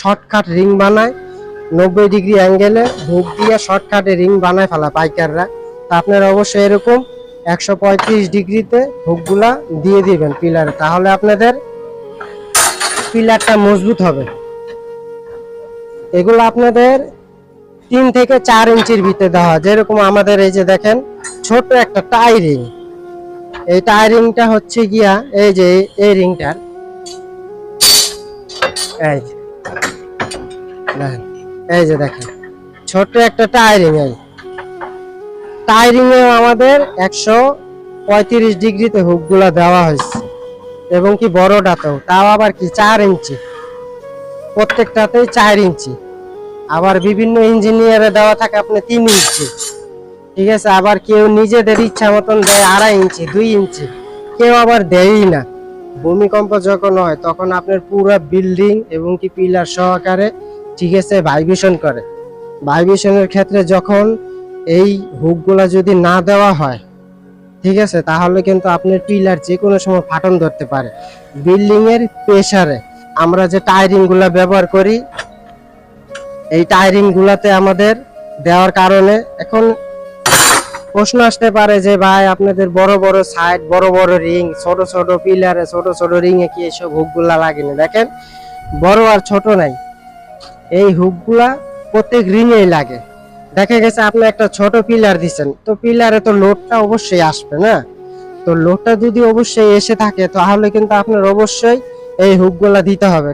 Shortcut ring বানায় 90 degree অ্যাঙ্গেলে hook দিয়ে শর্টকাটে রিং বানায় ফেলা পাইকাররা। তা আপনারা অবশ্যই এরকম 135 ডিগ্রিতে হুকগুলা দিয়ে দিবেন পিলারে, তাহলে আপনাদের পিলারটা মজবুত হবে। এগুলো আপনাদের 3 থেকে 4 ইঞ্চির ভিতরে দেওয়া, যেরকম আমাদের এই যে দেখেন ছোট একটা টাই রিং। এই টাই রিংটা হচ্ছে গিয়া এই যে এই রিংটার এই যে দেখেন ছোট একটা টায়ারিং। এই টায়ারিং এ আমাদের 135 ডিগ্রিতে হুকগুলা দেওয়া হয়েছে, এবং কি বড়টাতেও তাও আবার কি 4 ইঞ্চি, প্রত্যেকটাতেই 4 ইঞ্চি। আবার বিভিন্ন ইঞ্জিনিয়ারে দেওয়া থাকে আপনি 3 ইঞ্চি, ঠিক আছে। আবার কেউ নিজেদের ইচ্ছা মতন দেয় 2.5 ইঞ্চি, 2 ইঞ্চি, কেউ আবার দেয়ই না। ভূমিকম্প যখন হয় তখন আপনার পুরো বিল্ডিং এবং কি পিলার সহকারে, ঠিক আছে, ভাইব্রেশন করে। ভাইব্রেশনের ক্ষেত্রে যখন এই হুকগুলা যদি না দেওয়া হয়, ঠিক আছে, তাহলে কিন্তু আপনার পিলার যে কোনো সময় ফাটন ধরতে পারে। বিল্ডিং এর প্রেসারে আমরা যে টায়ারিং গুলা ব্যবহার করি, এই টায়ারিং গুলাতে আমাদের দেওয়ার কারণে এখন প্রশ্ন আসতে পারে যে ভাই আপনাদের বড় বড় সাইড, বড় বড় রিং, ছোট ছোট পিলারে ছোট ছোট রিং এ কি এসব হুকগুলা লাগেনি? দেখেন বড় আর ছোট নাই, এই হুকগুলা প্রত্যেক রিং এই লাগে। দেখা গেছে আপনি একটা ছোট পিলার দিচ্ছেন, তো পিলারে তো লোডটা অবশ্যই আসবে না। তো লোডটা যদি অবশ্যই এসে থাকে তাহলে কিন্তু আপনার অবশ্যই এই হুকগুলা দিতে হবে।